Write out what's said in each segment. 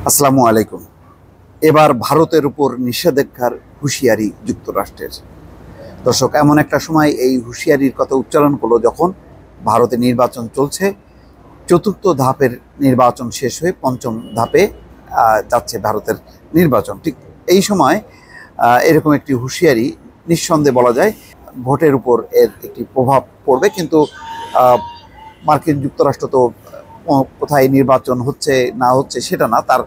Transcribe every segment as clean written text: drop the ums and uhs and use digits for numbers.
আসসালামু আলাইকুম। এবার ভারতের উপর নিষেধাজ্ঞার হুঁশিয়ারি যুক্তরাষ্ট্রের। দর্শক, এমন একটা সময় এই হুঁশিয়ারির কথা উচ্চারণ করলো যখন ভারতে নির্বাচন চলছে। চতুর্থ ধাপের নির্বাচন শেষ হয়ে পঞ্চম ধাপে যাচ্ছে ভারতের নির্বাচন। ঠিক এই সময় এরকম একটি হুঁশিয়ারি, নিঃসন্দেহে বলা যায় ভোটের উপর এর একটি প্রভাব পড়বে। কিন্তু মার্কিন যুক্তরাষ্ট্র তো কোথায় নির্বাচন হচ্ছে না হচ্ছে সেটা না, তার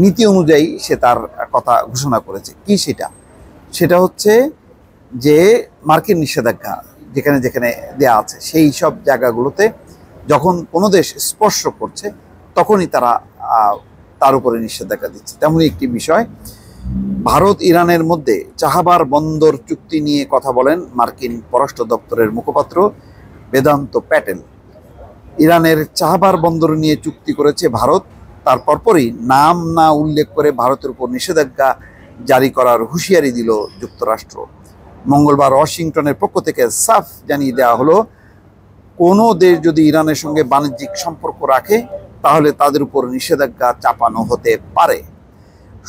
নীতি অনুযায়ী সে তার কথা ঘোষণা করেছে। কি সেটা হচ্ছে যে মার্কিন নিষেধাজ্ঞা যেখানে যেখানে দেয়া আছে সেই সব জায়গাগুলোতে যখন কোনো দেশ স্পর্শ করছে তখনই তারা তার উপরে নিষেধাজ্ঞা দিচ্ছে। তেমনই একটি বিষয়, ভারত ইরানের মধ্যে চাহাবার বন্দর চুক্তি নিয়ে কথা বলেন মার্কিন পররাষ্ট্র দপ্তরের মুখপাত্র বেদান্ত প্যাটেল। ইরানের চাহাবার বন্দর নিয়ে চুক্তি করেছে ভারত, তার পরপরই নাম না উল্লেখ করে ভারতের উপর নিষেধাজ্ঞা জারি করার হুঁশিয়ারি দিল যুক্তরাষ্ট্র। মঙ্গলবার ওয়াশিংটনের পক্ষ থেকে সাফ জানিয়ে দেওয়া হলো, কোনো দেশ যদি ইরানের সঙ্গে বাণিজ্যিক সম্পর্ক রাখে তাহলে তাদের উপর নিষেধাজ্ঞা চাপানো হতে পারে।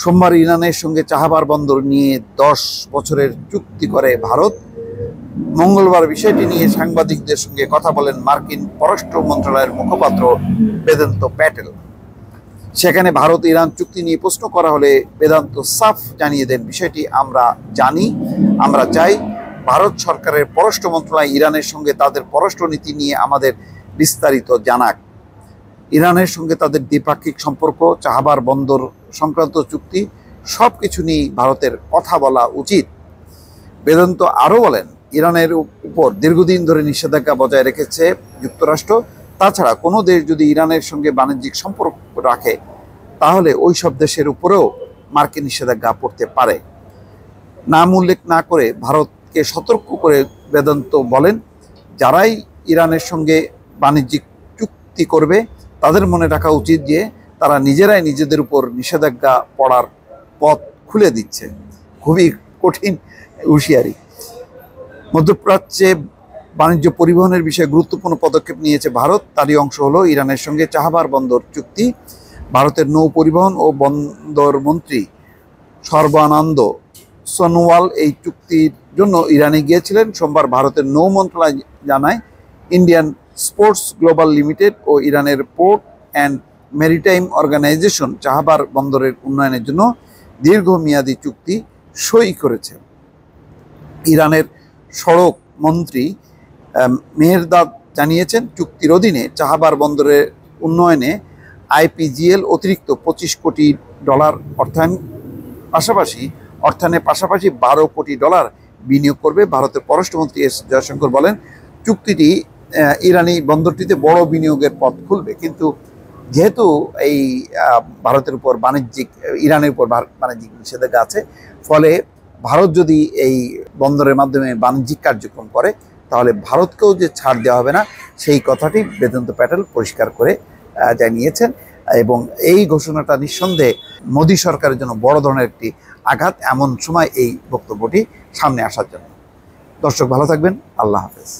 সোমবার ইরানের সঙ্গে চাহাবার বন্দর নিয়ে 10 বছরের চুক্তি করে ভারত। মঙ্গলবার বিষয়টি নিয়ে সাংবাদিকদের সঙ্গে কথা বলেন মার্কিন পররাষ্ট্র মন্ত্রণালয়ের মুখপাত্র বেদান্ত প্যাটেল। সেখানে ভারত ইরান চুক্তি নিয়ে প্রশ্ন করা হলে বেদান্ত সাফ জানিয়ে দেন, বিষয়টি আমরা জানি, আমরা চাই ভারত সরকারের পররাষ্ট্র মন্ত্রণালয় ইরানের সঙ্গে তাদের পররাষ্ট্র নীতি নিয়ে আমাদের বিস্তারিত জানাক। ইরানের সঙ্গে তাদের দ্বিপাক্ষিক সম্পর্ক, চাহাবার বন্দর সংক্রান্ত চুক্তি সব কিছু নিয়ে ভারতের কথা বলা উচিত। বেদান্ত আরও বলেন, ইরানের উপর দীর্ঘদিন ধরে নিষেধাজ্ঞা বজায় রেখেছে যুক্তরাষ্ট্র। তাছাড়া কোনো দেশ যদি ইরানের সঙ্গে বাণিজ্যিক সম্পর্ক রাখে তাহলে ওই সব দেশের উপরেও মার্কিন নিষেধাজ্ঞা পড়তে পারে। নাম উল্লেখ না করে ভারতকে সতর্ক করে বেদান্ত বলেন, যারাই ইরানের সঙ্গে বাণিজ্যিক চুক্তি করবে তাদের মনে রাখা উচিত যে তারা নিজেরাই নিজেদের উপর নিষেধাজ্ঞা পড়ার পথ খুলে দিচ্ছে। খুবই কঠিন হুঁশিয়ারি। মধ্যপ্রাচ্যে বাণিজ্য পরিবহনের বিষয়ে গুরুত্বপূর্ণ পদক্ষেপ নিয়েছে ভারত। তারই অংশ হলো ইরানের সঙ্গে চাহাবার বন্দর চুক্তি। ভারতের নৌ পরিবহন ও বন্দর মন্ত্রী সর্বানন্দ সোনোয়াল এই চুক্তির জন্য ইরানে গিয়েছিলেন। সোমবার ভারতের নৌ মন্ত্রণালয় জানায়, ইন্ডিয়ান স্পোর্টস গ্লোবাল লিমিটেড ও ইরানের পোর্ট অ্যান্ড মেরিটাইম অর্গানাইজেশন চাহাবার বন্দরের উন্নয়নের জন্য দীর্ঘমেয়াদী চুক্তি সই করেছে। ইরানের সড়ক মন্ত্রী মেহেরদাদ জানিয়েছেন, চুক্তির অধীনে চাহাবার বন্দরের উন্নয়নে আইপিজিএল অতিরিক্ত $25 কোটি অর্থায়নের পাশাপাশি $12 কোটি বিনিয়োগ করবে। ভারতের পররাষ্ট্রমন্ত্রী এস জয়শঙ্কর বলেন, চুক্তিটি ইরানি বন্দরটিতে বড় বিনিয়োগের পথ খুলবে। কিন্তু যেহেতু এই ভারতের উপর ইরানের উপর বাণিজ্যিক নিষেধাজ্ঞা আছে, ফলে ভারত যদি এই বন্দরের মাধ্যমে বাণিজ্যিক কার্যক্রম করে তাহলে ভারতকেও যে ছাড় দেওয়া হবে না, সেই কথাটি বেদান্ত প্যাটেল পরিষ্কার করে জানিয়েছেন। এবং এই ঘোষণাটা নিঃসন্দেহে মোদী সরকারের জন্য বড় ধরনের একটি আঘাত, এমন সময় এই বক্তব্যটি সামনে আসার জন্য। দর্শক, ভালো থাকবেন। আল্লাহ হাফেজ।